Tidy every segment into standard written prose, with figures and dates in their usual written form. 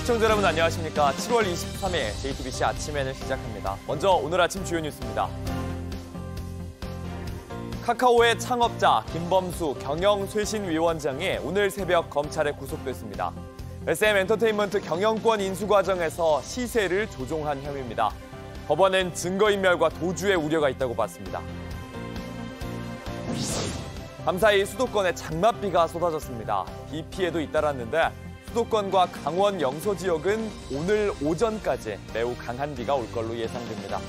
시청자 여러분 안녕하십니까. 7월 23일 JTBC 아침에는 시작합니다. 먼저 오늘 아침 주요 뉴스입니다. 카카오의 창업자 김범수 경영쇄신위원장이 오늘 새벽 검찰에 구속됐습니다. SM엔터테인먼트 경영권 인수 과정에서 시세를 조종한 혐의입니다. 법원은 증거인멸과 도주의 우려가 있다고 봤습니다. 밤사이 수도권에 장맛비가 쏟아졌습니다. 비 피해도 잇따랐는데 수도권과 강원 영서 지역은 오늘 오전까지 매우 강한 비가 올 걸로 예상됩니다.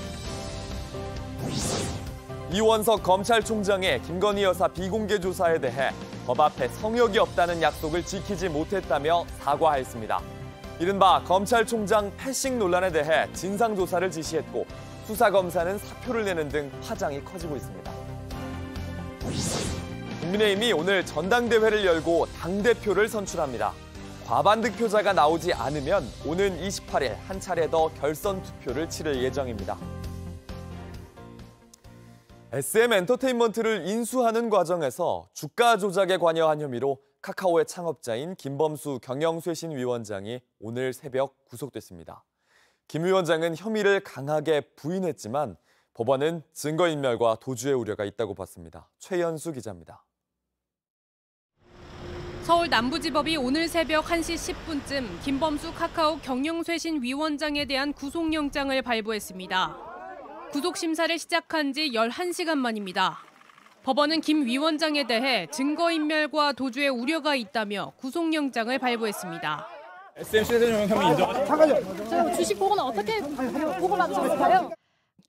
이원석 검찰총장의 김건희 여사 비공개 조사에 대해 법 앞에 성역이 없다는 약속을 지키지 못했다며 사과했습니다. 이른바 검찰총장 패싱 논란에 대해 진상조사를 지시했고 수사검사는 사표를 내는 등 파장이 커지고 있습니다. 국민의힘이 오늘 전당대회를 열고 당대표를 선출합니다. 과반 득표자가 나오지 않으면 오는 28일 한 차례 더 결선 투표를 치를 예정입니다. SM엔터테인먼트를 인수하는 과정에서 주가 조작에 관여한 혐의로 카카오의 창업자인 김범수 경영쇄신위원장이 오늘 새벽 구속됐습니다. 김 위원장은 혐의를 강하게 부인했지만 법원은 증거인멸과 도주의 우려가 있다고 봤습니다. 최연수 기자입니다. 서울 남부지법이 오늘 새벽 1시 10분쯤 김범수 카카오 경영쇄신위원장에 대한 구속영장을 발부했습니다. 구속심사를 시작한 지 11시간 만입니다. 법원은 김 위원장에 대해 증거인멸과 도주의 우려가 있다며 구속영장을 발부했습니다. SM 시대전용 혐의 인정하죠? 저 주식 보고는 어떻게 보고받으셨을까요?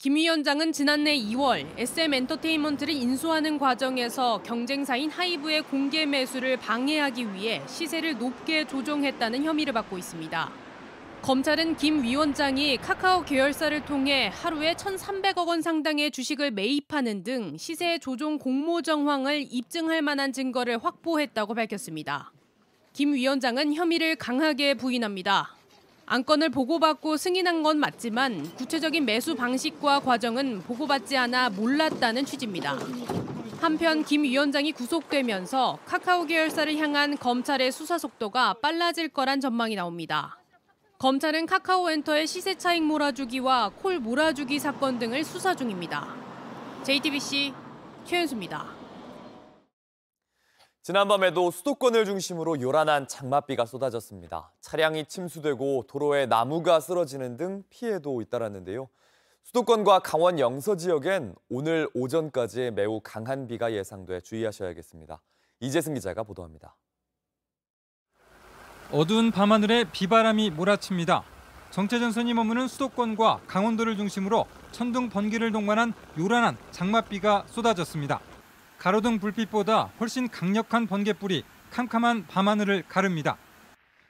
김 위원장은 지난해 2월 SM엔터테인먼트를 인수하는 과정에서 경쟁사인 하이브의 공개 매수를 방해하기 위해 시세를 높게 조종했다는 혐의를 받고 있습니다. 검찰은 김 위원장이 카카오 계열사를 통해 하루에 1,300억 원 상당의 주식을 매입하는 등 시세 조종 공모 정황을 입증할 만한 증거를 확보했다고 밝혔습니다. 김 위원장은 혐의를 강하게 부인합니다. 안건을 보고받고 승인한 건 맞지만 구체적인 매수 방식과 과정은 보고받지 않아 몰랐다는 취지입니다. 한편 김 위원장이 구속되면서 카카오 계열사를 향한 검찰의 수사 속도가 빨라질 거란 전망이 나옵니다. 검찰은 카카오엔터의 시세 차익 몰아주기와 콜 몰아주기 사건 등을 수사 중입니다. JTBC 최연수입니다. 지난밤에도 수도권을 중심으로 요란한 장맛비가 쏟아졌습니다. 차량이 침수되고 도로에 나무가 쓰러지는 등 피해도 잇따랐는데요. 수도권과 강원 영서 지역엔 오늘 오전까지 매우 강한 비가 예상돼 주의하셔야겠습니다. 이재승 기자가 보도합니다. 어두운 밤하늘에 비바람이 몰아칩니다. 정체전선이 머무는 수도권과 강원도를 중심으로 천둥 번개를 동반한 요란한 장맛비가 쏟아졌습니다. 가로등 불빛보다 훨씬 강력한 번개불이 캄캄한 밤하늘을 가릅니다.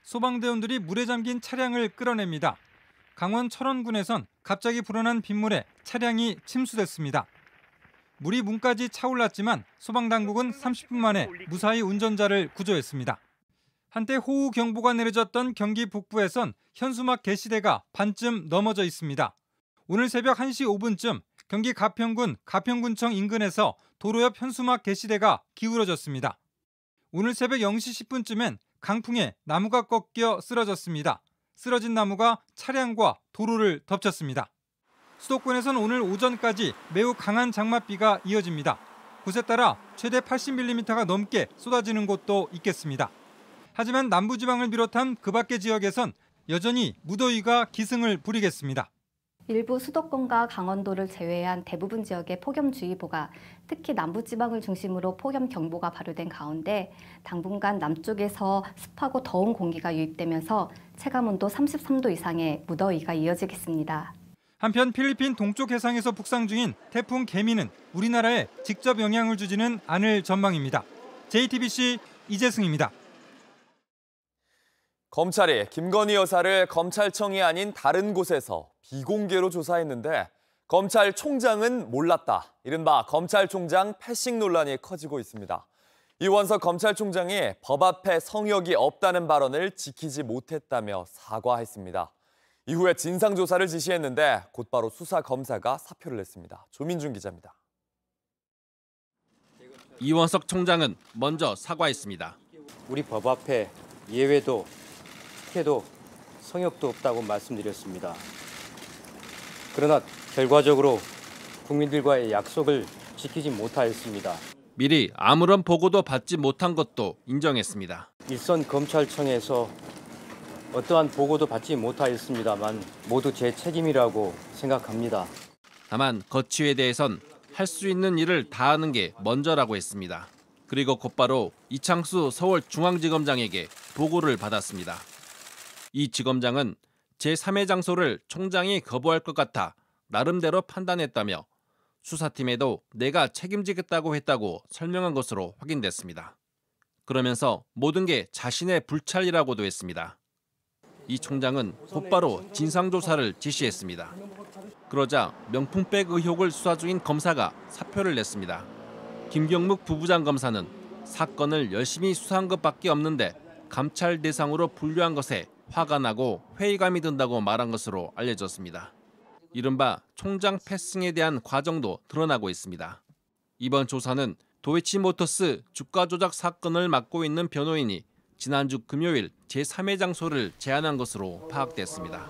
소방대원들이 물에 잠긴 차량을 끌어냅니다. 강원 철원군에선 갑자기 불어난 빗물에 차량이 침수됐습니다. 물이 문까지 차올랐지만 소방당국은 30분 만에 무사히 운전자를 구조했습니다. 한때 호우경보가 내려졌던 경기 북부에선 현수막 게시대가 반쯤 넘어져 있습니다. 오늘 새벽 1시 5분쯤 경기 가평군 가평군청 인근에서 도로 옆 현수막 게시대가 기울어졌습니다. 오늘 새벽 0시 10분쯤엔 강풍에 나무가 꺾여 쓰러졌습니다. 쓰러진 나무가 차량과 도로를 덮쳤습니다. 수도권에선 오늘 오전까지 매우 강한 장맛비가 이어집니다. 곳에 따라 최대 80mm가 넘게 쏟아지는 곳도 있겠습니다. 하지만 남부지방을 비롯한 그 밖의 지역에선 여전히 무더위가 기승을 부리겠습니다. 일부 수도권과 강원도를 제외한 대부분 지역에 폭염주의보가, 특히 남부지방을 중심으로 폭염경보가 발효된 가운데 당분간 남쪽에서 습하고 더운 공기가 유입되면서 체감온도 33도 이상의 무더위가 이어지겠습니다. 한편 필리핀 동쪽 해상에서 북상 중인 태풍 개미는 우리나라에 직접 영향을 주지는 않을 전망입니다. JTBC 이재승입니다. 검찰이 김건희 여사를 검찰청이 아닌 다른 곳에서 비공개로 조사했는데 검찰총장은 몰랐다. 이른바 검찰총장 패싱 논란이 커지고 있습니다. 이원석 검찰총장이 법 앞에 성역이 없다는 발언을 지키지 못했다며 사과했습니다. 이후에 진상조사를 지시했는데 곧바로 수사검사가 사표를 냈습니다. 조민준 기자입니다. 이원석 총장은 먼저 사과했습니다. 우리 법 앞에 예외도 특혜도 성역도 없다고 말씀드렸습니다. 그러나 결과적으로 국민들과의 약속을 지키지 못하였습니다. 미리 아무런 보고도 받지 못한 것도 인정했습니다. 일선 검찰청에서 어떠한 보고도 받지 못하였습니다만 모두 제 책임이라고 생각합니다. 다만 거취에 대해선 할 수 있는 일을 다하는 게 먼저라고 했습니다. 그리고 곧바로 이창수 서울중앙지검장에게 보고를 받았습니다. 이 지검장은 제3의 장소를 총장이 거부할 것 같아 나름대로 판단했다며 수사팀에도 내가 책임지겠다고 했다고 설명한 것으로 확인됐습니다. 그러면서 모든 게 자신의 불찰이라고도 했습니다. 이 총장은 곧바로 진상조사를 지시했습니다. 그러자 명품백 의혹을 수사 중인 검사가 사표를 냈습니다. 김경묵 부부장 검사는 사건을 열심히 수사한 것밖에 없는데 감찰 대상으로 분류한 것에 화가 나고 회의감이 든다고 말한 것으로 알려졌습니다. 이른바 총장 패싱에 대한 과정도 드러나고 있습니다. 이번 조사는 도이치모터스 주가 조작 사건을 맡고 있는 변호인이 지난주 금요일 제3의 장소를 제안한 것으로 파악됐습니다.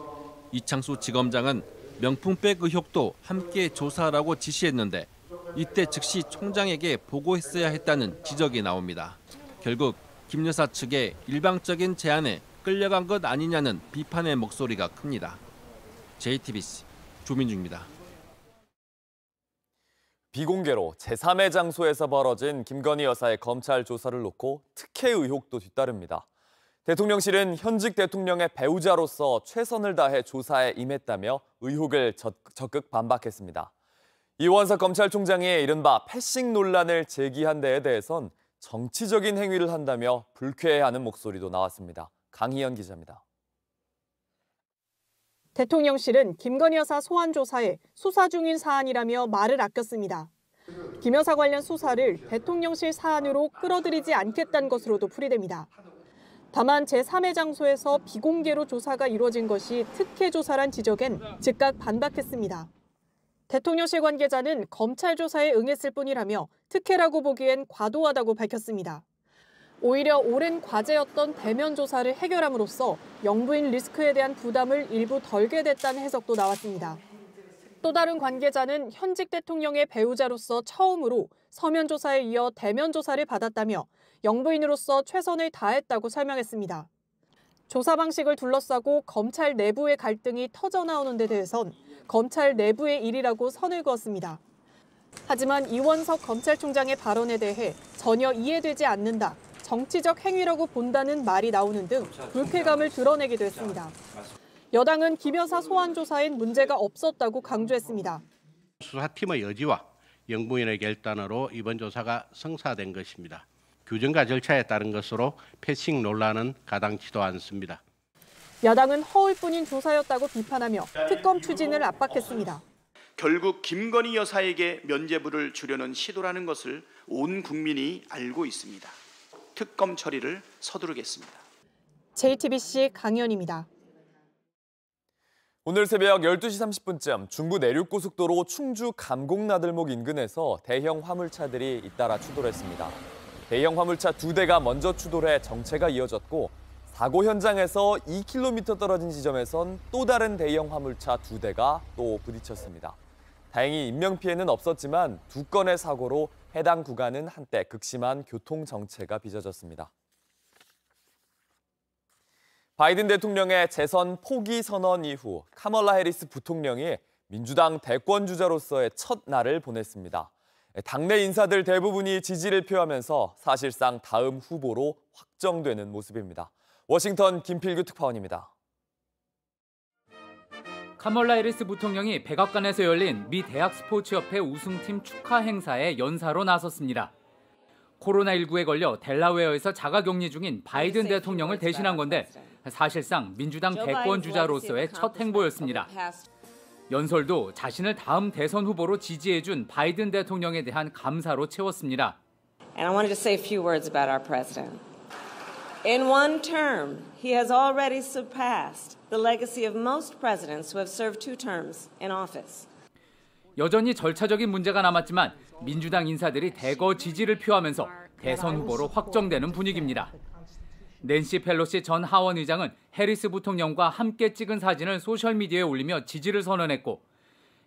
이창수 지검장은 명품백 의혹도 함께 조사하라고 지시했는데 이때 즉시 총장에게 보고했어야 했다는 지적이 나옵니다. 결국 김 여사 측의 일방적인 제안에 끌려간 것 아니냐는 비판의 목소리가 큽니다. JTBC 조민주입니다. 비공개로 제3의 장소에서 벌어진 김건희 여사의 검찰 조사를 놓고 특혜 의혹도 뒤따릅니다. 대통령실은 현직 대통령의 배우자로서 최선을 다해 조사에 임했다며 의혹을 적극 반박했습니다. 이원석 검찰총장이 이른바 패싱 논란을 제기한 데에 대해선 정치적인 행위를 한다며 불쾌해하는 목소리도 나왔습니다. 강희연 기자입니다. 대통령실은 김건희 여사 소환 조사에 수사 중인 사안이라며 말을 아꼈습니다. 김 여사 관련 수사를 대통령실 사안으로 끌어들이지 않겠다는 것으로도 풀이됩니다. 다만 제3의 장소에서 비공개로 조사가 이루어진 것이 특혜 조사란 지적엔 즉각 반박했습니다. 대통령실 관계자는 검찰 조사에 응했을 뿐이라며 특혜라고 보기엔 과도하다고 밝혔습니다. 오히려 오랜 과제였던 대면 조사를 해결함으로써 영부인 리스크에 대한 부담을 일부 덜게 됐다는 해석도 나왔습니다. 또 다른 관계자는 현직 대통령의 배우자로서 처음으로 서면 조사에 이어 대면 조사를 받았다며 영부인으로서 최선을 다했다고 설명했습니다. 조사 방식을 둘러싸고 검찰 내부의 갈등이 터져나오는 데 대해선 검찰 내부의 일이라고 선을 그었습니다. 하지만 이원석 검찰총장의 발언에 대해 전혀 이해되지 않는다, 정치적 행위라고 본다는 말이 나오는 등 불쾌감을 드러내기도 했습니다. 여당은 김 여사 소환 조사엔 문제가 없었다고 강조했습니다. 수사팀의 의지와 영부인의 결단으로 이번 조사가 성사된 것입니다. 규정과 절차에 따른 것으로 패싱 논란은 가당치도 않습니다. 야당은 허울뿐인 조사였다고 비판하며 특검 추진을 압박했습니다. 결국 김건희 여사에게 면죄부를 주려는 시도라는 것을 온 국민이 알고 있습니다. 특검 처리를 서두르겠습니다. JTBC 강연입니다. 오늘 새벽 12시 30분쯤 중부 내륙고속도로 충주 감곡나들목 인근에서 대형 화물차들이 잇따라 추돌했습니다. 대형 화물차 2대가 먼저 추돌해 정체가 이어졌고 사고 현장에서 2km 떨어진 지점에선 또 다른 대형 화물차 2대가 또 부딪혔습니다. 다행히 인명피해는 없었지만 2건의 사고로 해당 구간은 한때 극심한 교통 정체가 빚어졌습니다. 바이든 대통령의 재선 포기 선언 이후 카멀라 해리스 부통령이 민주당 대권주자로서의 첫 날을 보냈습니다. 당내 인사들 대부분이 지지를 표하면서 사실상 다음 후보로 확정되는 모습입니다. 워싱턴 김필규 특파원입니다. 카멀라 해리스 부통령이 백악관에서 열린 미 대학 스포츠협회 우승팀 축하 행사에 연사로 나섰습니다. 코로나19에 걸려 델라웨어에서 자가격리 중인 바이든 대통령을 대신한 건데 사실상 민주당 대권 주자로서의 첫 행보였습니다. 연설도 자신을 다음 대선 후보로 지지해준 바이든 대통령에 대한 감사로 채웠습니다. And I wanted to say a few words about our president. In one term, he has already surpassed the legacy of most presidents who have served 2 terms in office. 여전히 절차적인 문제가 남았지만 민주당 인사들이 대거 지지를 표하면서 대선 후보로 확정되는 분위기입니다. 낸시 펠로시 전 하원 의장은 해리스 부통령과 함께 찍은 사진을 소셜미디어에 올리며 지지를 선언했고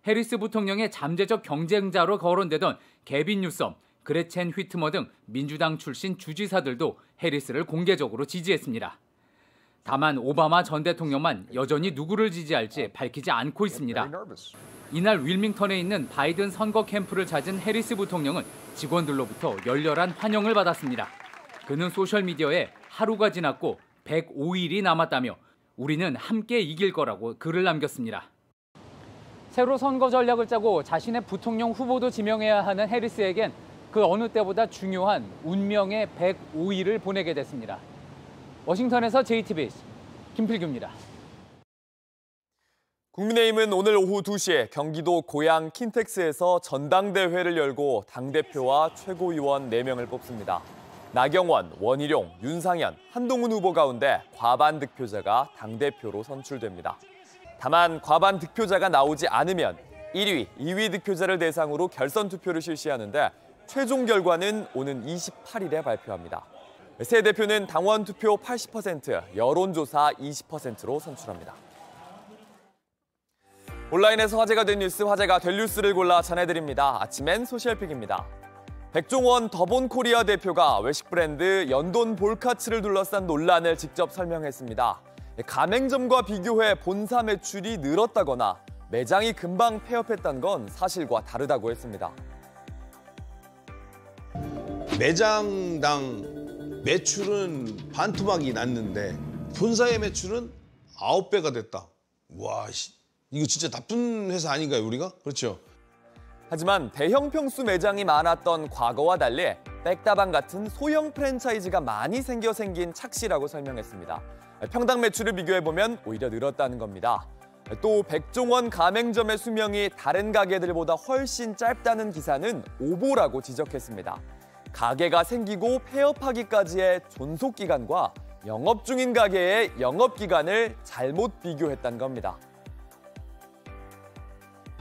해리스 부통령의 잠재적 경쟁자로 거론되던 게빈 뉴섬, 그레첸 휘트머 등 민주당 출신 주지사들도 해리스를 공개적으로 지지했습니다. 다만 오바마 전 대통령만 여전히 누구를 지지할지 밝히지 않고 있습니다. 이날 윌밍턴에 있는 바이든 선거 캠프를 찾은 해리스 부통령은 직원들로부터 열렬한 환영을 받았습니다. 그는 소셜미디어에 하루가 지났고 105일이 남았다며 우리는 함께 이길 거라고 글을 남겼습니다. 새로 선거 전략을 짜고 자신의 부통령 후보도 지명해야 하는 해리스에겐 그 어느 때보다 중요한 운명의 105일을 보내게 됐습니다. 워싱턴에서 JTBC 김필규입니다. 국민의힘은 오늘 오후 2시에 경기도 고양 킨텍스에서 전당대회를 열고 당대표와 최고위원 4명을 뽑습니다. 나경원, 원희룡, 윤상현, 한동훈 후보 가운데 과반 득표자가 당대표로 선출됩니다. 다만 과반 득표자가 나오지 않으면 1위, 2위 득표자를 대상으로 결선 투표를 실시하는데 최종 결과는 오는 28일에 발표합니다. 새 대표는 당원 투표 80%, 여론조사 20%로 선출합니다. 온라인에서 화제가 된 뉴스, 화제가 될 뉴스를 골라 전해드립니다. 아침엔 소셜픽입니다. 백종원 더본코리아 대표가 외식 브랜드 연돈 볼카츠를 둘러싼 논란을 직접 설명했습니다. 가맹점과 비교해 본사 매출이 늘었다거나 매장이 금방 폐업했다는 건 사실과 다르다고 했습니다. 매장당 매출은 반토막이 났는데 본사의 매출은 9배가 됐다. 와, 이거 진짜 나쁜 회사 아닌가요, 우리가? 그렇죠. 하지만 대형 평수 매장이 많았던 과거와 달리 백다방 같은 소형 프랜차이즈가 많이 생긴 착시라고 설명했습니다. 평당 매출을 비교해보면 오히려 늘었다는 겁니다. 또 백종원 가맹점의 수명이 다른 가게들보다 훨씬 짧다는 기사는 오보라고 지적했습니다. 가게가 생기고 폐업하기까지의 존속기간과 영업 중인 가게의 영업기간을 잘못 비교했다는 겁니다.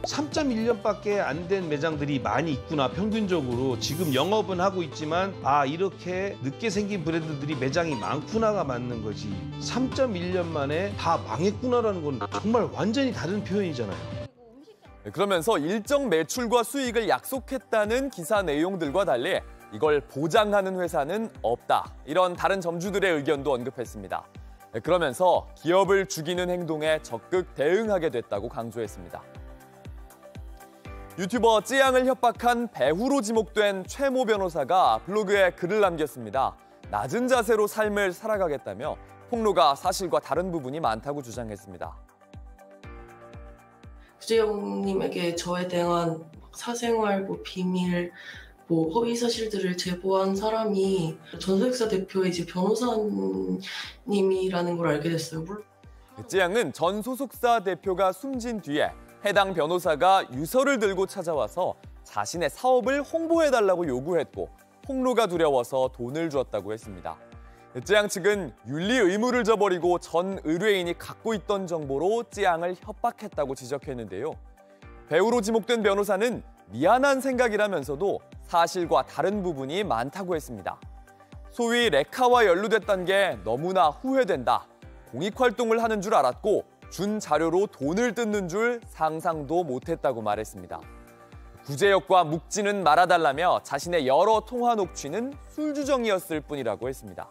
3.1년밖에 안 된 매장들이 많이 있구나. 평균적으로 지금 영업은 하고 있지만 이렇게 늦게 생긴 브랜드들이 매장이 많구나가 맞는 거지. 3.1년 만에 다 망했구나라는 건 정말 완전히 다른 표현이잖아요. 그러면서 일정 매출과 수익을 약속했다는 기사 내용들과 달리 이걸 보장하는 회사는 없다. 이런 다른 점주들의 의견도 언급했습니다. 그러면서 기업을 죽이는 행동에 적극 대응하게 됐다고 강조했습니다. 유튜버 찌양을 협박한 배후로 지목된 최모 변호사가 블로그에 글을 남겼습니다. 낮은 자세로 삶을 살아가겠다며 폭로가 사실과 다른 부분이 많다고 주장했습니다. 구재영님에게 저에 대한 사생활, 비밀, 허위 사실들을 제보한 사람이 전소익사 대표의 이제 변호사님이라는 걸 알게 됐어요. 찌양은 전 소속사 대표가 숨진 뒤에 해당 변호사가 유서를 들고 찾아와서 자신의 사업을 홍보해달라고 요구했고 폭로가 두려워서 돈을 주었다고 했습니다. 찌양 측은 윤리 의무를 저버리고 전 의뢰인이 갖고 있던 정보로 찌양을 협박했다고 지적했는데요. 배우로 지목된 변호사는 미안한 생각이라면서도 사실과 다른 부분이 많다고 했습니다. 소위 레카와 연루됐다는 게 너무나 후회된다. 공익활동을 하는 줄 알았고 준 자료로 돈을 뜯는 줄 상상도 못했다고 말했습니다. 구제역과 묵지는 말아달라며 자신의 여러 통화 녹취는 술주정이었을 뿐이라고 했습니다.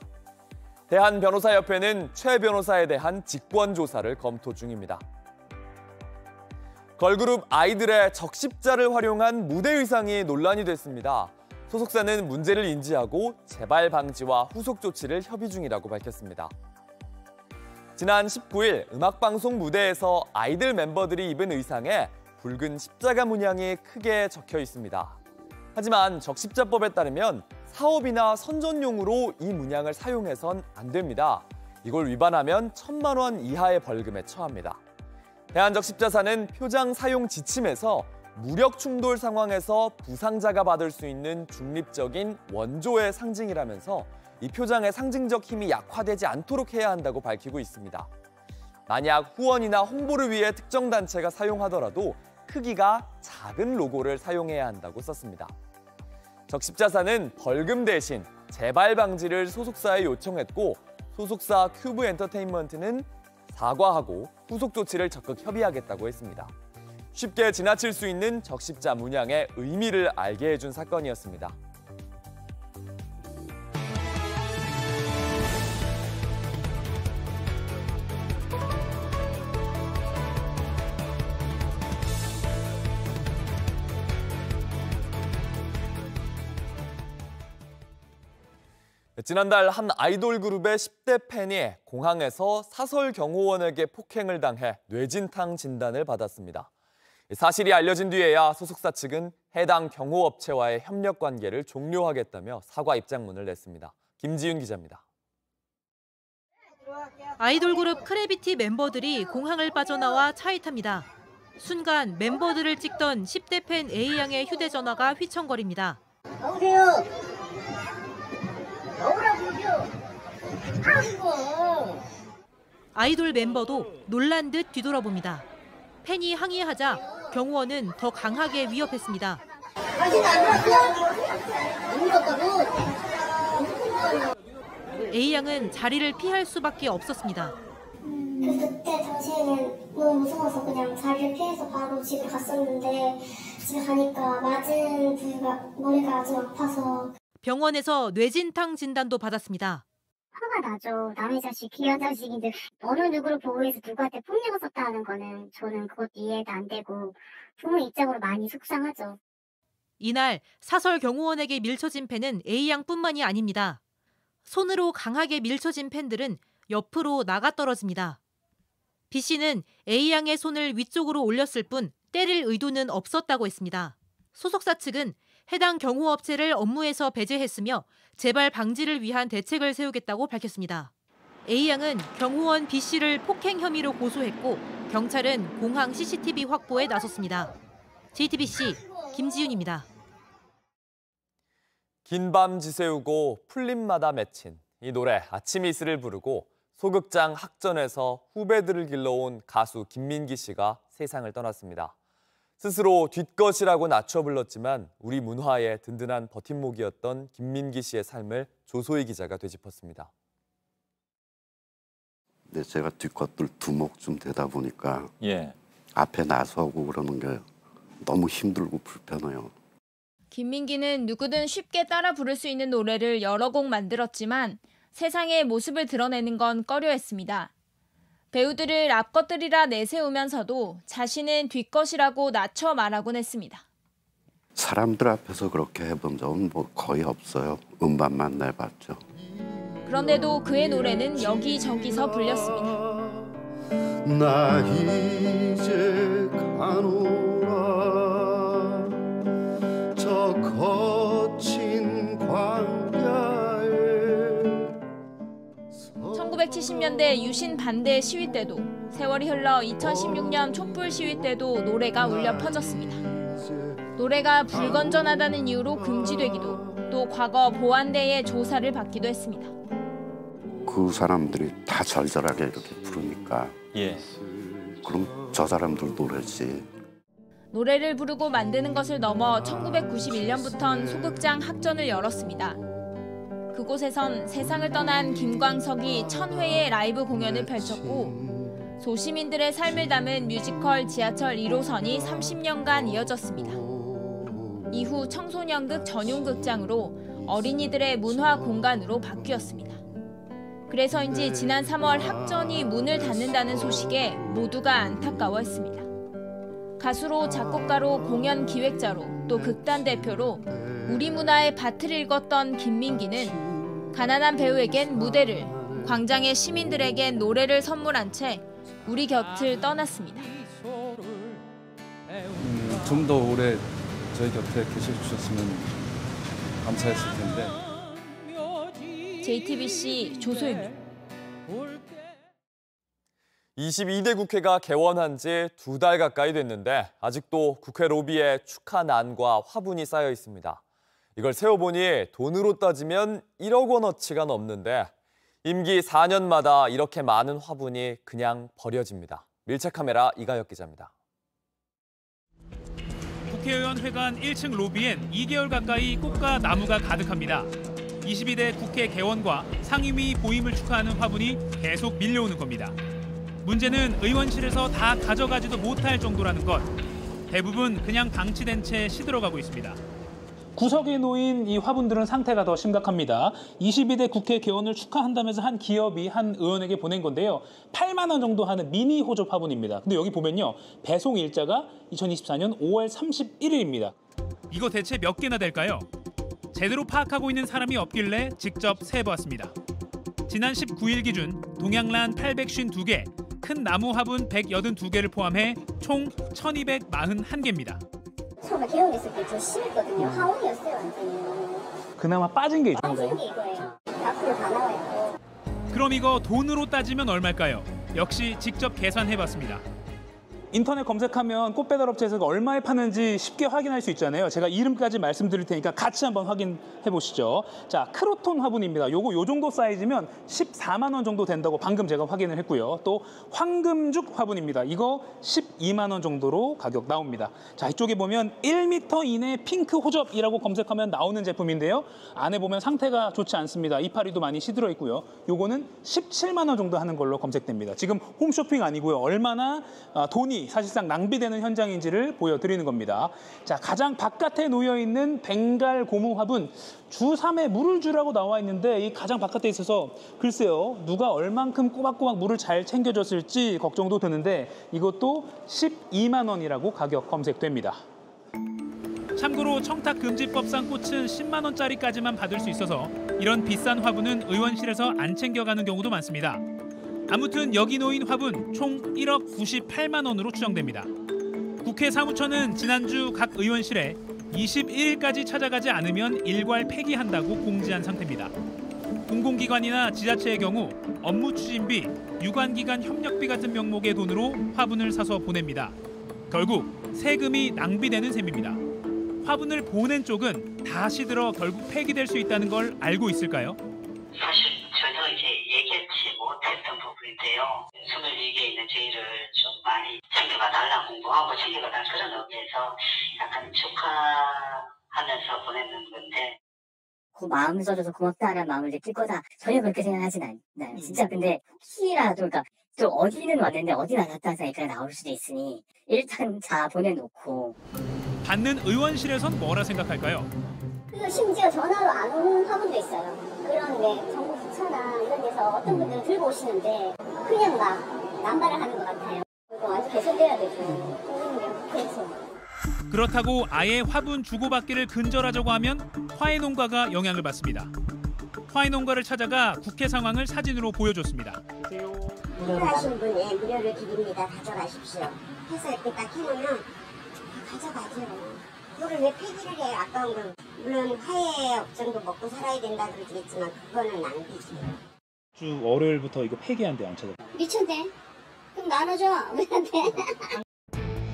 대한변호사협회는 최 변호사에 대한 직권조사를 검토 중입니다. 걸그룹 아이들의 적십자를 활용한 무대 의상이 논란이 됐습니다. 소속사는 문제를 인지하고 재발 방지와 후속 조치를 협의 중이라고 밝혔습니다. 지난 19일 음악방송 무대에서 아이들 멤버들이 입은 의상에 붉은 십자가 문양이 크게 적혀 있습니다. 하지만 적십자법에 따르면 사업이나 선전용으로 이 문양을 사용해선 안 됩니다. 이걸 위반하면 1,000만 원 이하의 벌금에 처합니다. 대한적십자사는 표장 사용 지침에서 무력 충돌 상황에서 부상자가 받을 수 있는 중립적인 원조의 상징이라면서 이 표장의 상징적 힘이 약화되지 않도록 해야 한다고 밝히고 있습니다. 만약 후원이나 홍보를 위해 특정 단체가 사용하더라도 크기가 작은 로고를 사용해야 한다고 썼습니다. 적십자사는 벌금 대신 재발 방지를 소속사에 요청했고 소속사 큐브 엔터테인먼트는 사과하고 후속 조치를 적극 협의하겠다고 했습니다. 쉽게 지나칠 수 있는 적십자 문양의 의미를 알게 해준 사건이었습니다. 지난달 한 아이돌 그룹의 10대 팬이 공항에서 사설 경호원에게 폭행을 당해 뇌진탕 진단을 받았습니다. 사실이 알려진 뒤에야 소속사 측은 해당 경호업체와의 협력 관계를 종료하겠다며 사과 입장문을 냈습니다. 김지윤 기자입니다. 아이돌 그룹 크래비티 멤버들이 공항을 빠져나와 차에 탑니다. 순간 멤버들을 찍던 10대 팬 A양의 휴대전화가 휘청거립니다. 여보세요. 아이돌 멤버도 놀란 듯 뒤돌아봅니다. 팬이 항의하자 경호원은 더 강하게 위협했습니다. A양은 자리를 피할 수밖에 없었습니다. 그때 당시에는 너무 무서워서 그냥 자리를 피해서 바로 집에 갔었는데 집에 가니까 맞은 부위가 머리가 아주 아파서 병원에서 뇌진탕 진단도 받았습니다. 화가 나죠. 남의 자식, 귀한 자식인데 어느 누구를 보호해서 누구한테 폭력을 썼다 하는 거는 저는 그것도 이해가 안 되고 부모 입장으로 많이 속상하죠. 이날 사설 경호원에게 밀쳐진 팬은 A양뿐만이 아닙니다. 손으로 강하게 밀쳐진 팬들은 옆으로 나가 떨어집니다. B씨는 A양의 손을 위쪽으로 올렸을 뿐 때릴 의도는 없었다고 했습니다. 소속사 측은 해당 경호업체를 업무에서 배제했으며 재발 방지를 위한 대책을 세우겠다고 밝혔습니다. A양은 경호원 B씨를 폭행 혐의로 고소했고 경찰은 공항 CCTV 확보에 나섰습니다. JTBC 김지윤입니다. 긴 밤 지새우고 풀잎마다 맺힌 이 노래 아침 이슬을 부르고 소극장 학전에서 후배들을 길러온 가수 김민기 씨가 세상을 떠났습니다. 스스로 뒷것이라고 낮춰 불렀지만 우리 문화의 든든한 버팀목이었던 김민기 씨의 삶을 조소희 기자가 되짚었습니다. 네, 제가 뒷것들 두목쯤 되다 보니까 앞에 나서고 그러는 게 너무 힘들고 불편해요. 김민기는 누구든 쉽게 따라 부를 수 있는 노래를 여러 곡 만들었지만 세상의 모습을 드러내는 건 꺼려했습니다. 배우들을 앞것들이라 내세우면서도 자신은 뒷것이라고 낮춰 말하곤 했습니다. 사람들 앞에서 그렇게 해본 적은 뭐 거의 없어요. 음반만 내봤죠. 그런데도 그의 노래는 여기저기서 불렸습니다. 나 이제 가노라 저 거친 광야에 1970년대 유신 반대 시위 때도 세월이 흘러 2016년 촛불 시위 때도 노래가 울려 퍼졌습니다. 노래가 불건전하다는 이유로 금지되기도 또 과거 보안대의 조사를 받기도 했습니다. 그 사람들이 다 절절하게 이렇게 부르니까 그럼 저 사람들 노래지. 노래를 부르고 만드는 것을 넘어 1991년부터는 소극장 학전을 열었습니다. 그곳에선 세상을 떠난 김광석이 1000회의 라이브 공연을 펼쳤고 소시민들의 삶을 담은 뮤지컬 지하철 1호선이 30년간 이어졌습니다. 이후 청소년극 전용 극장으로 어린이들의 문화 공간으로 바뀌었습니다. 그래서인지 지난 3월 학전이 문을 닫는다는 소식에 모두가 안타까워했습니다. 가수로 작곡가로 공연 기획자로 또 극단 대표로 우리 문화의 밭을 읽었던 김민기는 가난한 배우에겐 무대를, 광장의 시민들에겐 노래를 선물한 채 우리 곁을 떠났습니다. 좀 더 오래 저희 곁에 계셔주셨으면 감사했을 텐데. JTBC 조소희입니다. 22대 국회가 개원한 지 2달 가까이 됐는데 아직도 국회 로비에 축하난과 화분이 쌓여 있습니다. 이걸 세어보니 돈으로 따지면 1억 원어치가 넘는데 임기 4년마다 이렇게 많은 화분이 그냥 버려집니다. 밀착카메라 이가혁 기자입니다. 국회의원 회관 1층 로비엔 2개월 가까이 꽃과 나무가 가득합니다. 22대 국회 개원과 상임위 보임을 축하하는 화분이 계속 밀려오는 겁니다. 문제는 의원실에서 다 가져가지도 못할 정도라는 것. 대부분 그냥 방치된 채 시들어가고 있습니다. 구석에 놓인 이 화분들은 상태가 더 심각합니다. 22대 국회 개원을 축하한다면서 한 기업이 한 의원에게 보낸 건데요. 8만 원 정도 하는 미니 호접 화분입니다. 근데 여기 보면요. 배송 일자가 2024년 5월 31일입니다. 이거 대체 몇 개나 될까요? 제대로 파악하고 있는 사람이 없길래 직접 세보았습니다. 지난 19일 기준 동양란 852개, 큰 나무 화분 182개를 포함해 총 1,241개입니다. 처음에 개원했을 때 저 심했거든요. 하원이었어요, 완전히. 그나마 빠진 게 빠진 게 이거예요. 앞으로 다 나와요. 그럼 이거 돈으로 따지면 얼마일까요? 역시 직접 계산해봤습니다. 인터넷 검색하면 꽃배달 업체에서 얼마에 파는지 쉽게 확인할 수 있잖아요. 제가 이름까지 말씀드릴 테니까 같이 한번 확인해 보시죠. 자, 크로톤 화분입니다. 요거 요 정도 사이즈면 14만 원 정도 된다고 방금 제가 확인을 했고요. 또 황금죽 화분입니다. 이거 12만 원 정도로 가격 나옵니다. 자, 이쪽에 보면 1m 이내 핑크 호접이라고 검색하면 나오는 제품인데요. 안에 보면 상태가 좋지 않습니다. 이파리도 많이 시들어 있고요. 요거는 17만 원 정도 하는 걸로 검색됩니다. 지금 홈쇼핑 아니고요. 얼마나 돈이 사실상 낭비되는 현장인지를 보여드리는 겁니다. 자, 가장 바깥에 놓여있는 벵갈 고무 화분, 주 3회 물을 주라고 나와 있는데 이 가장 바깥에 있어서 글쎄요, 누가 얼만큼 꼬박꼬박 물을 잘 챙겨줬을지 걱정도 드는데 이것도 12만 원이라고 가격 검색됩니다. 참고로 청탁금지법상 꽃은 10만 원짜리까지만 받을 수 있어서 이런 비싼 화분은 의원실에서 안 챙겨가는 경우도 많습니다. 아무튼 여기 놓인 화분 총 1억 98만 원으로 추정됩니다. 국회 사무처는 지난주 각 의원실에 21일까지 찾아가지 않으면 일괄 폐기한다고 공지한 상태입니다. 공공기관이나 지자체의 경우 업무 추진비, 유관기관 협력비 같은 명목의 돈으로 화분을 사서 보냅니다. 결국 세금이 낭비되는 셈입니다. 화분을 보낸 쪽은 다 시들어 결국 폐기될 수 있다는 걸 알고 있을까요? 사실 전혀 예기치 못했던 부분인데요. 24개에 있는 저희를 좀 많이 챙겨가 달라 공부하고 챙겨가 달라 그런 의미에서 약간 축하하면서 보내는 건데. 그 마음을 써줘서 고맙다는 마음을 느낄 거다. 전혀 그렇게 생각하진 않아요. 진짜 근데 혹시라도 그러니까 좀 어디는 왔는데 어디 나갔다 하니까 나올 수도 있으니 일단 다 보내놓고. 받는 의원실에선 뭐라 생각할까요? 그리고 심지어 전화로 안 오는 화분도 있어요. 그런 정부 부처나 이런 데서 어떤 분들은 들고 오시는데 그냥 막 남발을 하는 것 같아요. 이거 완전 개선돼야 되죠. 그래서. 그렇다고 아예 화분 주고받기를 근절하자고 하면 화훼농가가 영향을 받습니다. 화훼농가를 찾아가 국회 상황을 사진으로 보여줬습니다. 필요하신 분에 무료를 드립니다. 가져가십시오. 해서 이렇게 딱 해놓으면 다 가져가죠. 이거를 왜 폐기를 해요? 아까운 걸. 물론 화훼 업종도 먹고 살아야 된다 그러겠지만 그거는 낭비지. 주 월요일부터 이거 폐기한대 안 찾아. 미쳤네. 그럼 나눠줘. 우리한테.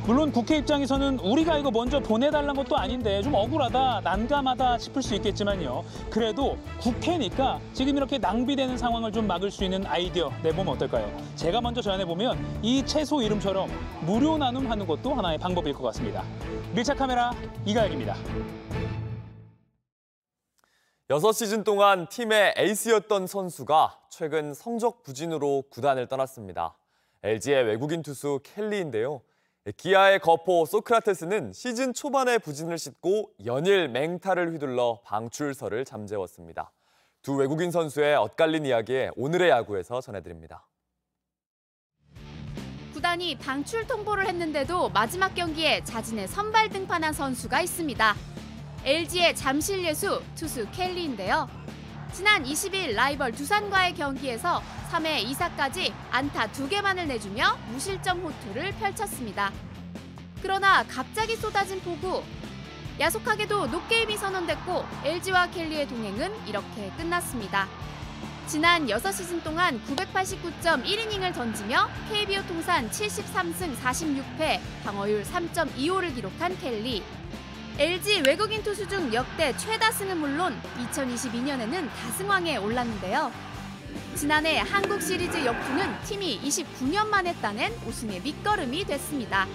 물론 국회 입장에서는 우리가 이거 먼저 보내달라는 것도 아닌데 좀 억울하다, 난감하다 싶을 수 있겠지만요. 그래도 국회니까 지금 이렇게 낭비되는 상황을 좀 막을 수 있는 아이디어 내보면 어떨까요? 제가 먼저 제안해보면 이 채소 이름처럼 무료 나눔하는 것도 하나의 방법일 것 같습니다. 밀착 카메라 이가영입니다. 6시즌 동안 팀의 에이스였던 선수가 최근 성적 부진으로 구단을 떠났습니다. LG의 외국인 투수 켈리인데요. 기아의 거포 소크라테스는 시즌 초반에 부진을 싣고 연일 맹타를 휘둘러 방출설을 잠재웠습니다. 두 외국인 선수의 엇갈린 이야기 오늘의 야구에서 전해드립니다. 구단이 방출 통보를 했는데도 마지막 경기에 자진의 선발 등판한 선수가 있습니다. LG의 잠실 예수 투수 켈리인데요. 지난 20일 라이벌 두산과의 경기에서 3회 2사까지 안타 2개만을 내주며 무실점 호투를 펼쳤습니다. 그러나 갑자기 쏟아진 폭우. 야속하게도 노게임이 선언됐고 LG와 켈리의 동행은 이렇게 끝났습니다. 지난 6시즌 동안 989.1이닝을 던지며 KBO 통산 73승 46패, 방어율 3.25를 기록한 켈리. LG 외국인 투수 중 역대 최다승은 물론 2022년에는 다승왕에 올랐는데요. 지난해 한국 시리즈 역투는 팀이 29년 만에 따낸 우승의 밑거름이 됐습니다.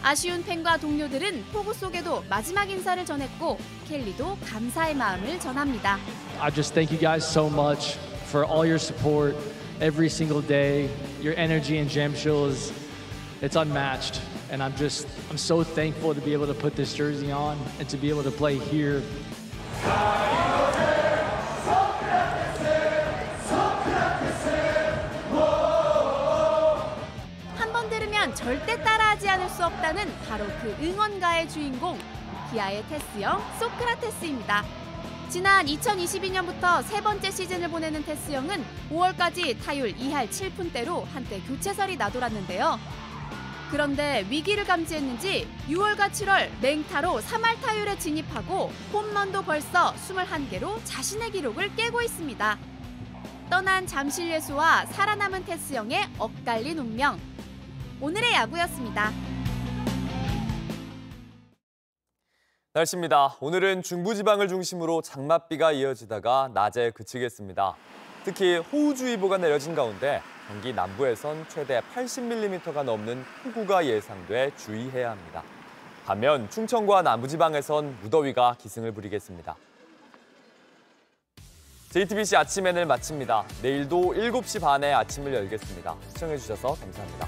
아쉬운 팬과 동료들은 폭우 속에도 마지막 인사를 전했고 켈리도 감사의 마음을 전합니다. I just thank you guys so much for all your support every single day. Your energy in Jamsil it's unmatched. And I'm so thankful to be able to put this jersey on and to be able to play here. 한 번 들으면 절대 따라하지 않을 수 없다는 바로 그 응원가의 주인공, 기아의 테스형 소크라테스입니다. 지난 2022년부터 세 번째 시즌을 보내는 테스형은 5월까지 타율 2할 7푼대로 한때 교체설이 나돌았는데요. 그런데 위기를 감지했는지 6월과 7월 맹타로 3할 타율에 진입하고 홈런도 벌써 21개로 자신의 기록을 깨고 있습니다. 떠난 잠실 예수와 살아남은 테스형의 엇갈린 운명. 오늘의 야구였습니다. 날씨입니다. 오늘은 중부지방을 중심으로 장맛비가 이어지다가 낮에 그치겠습니다. 특히 호우주의보가 내려진 가운데 경기 남부에선 최대 80mm가 넘는 폭우가 예상돼 주의해야 합니다. 반면 충청과 남부지방에선 무더위가 기승을 부리겠습니다. JTBC 아침 N을 마칩니다. 내일도 7시 반에 아침을 열겠습니다. 시청해주셔서 감사합니다.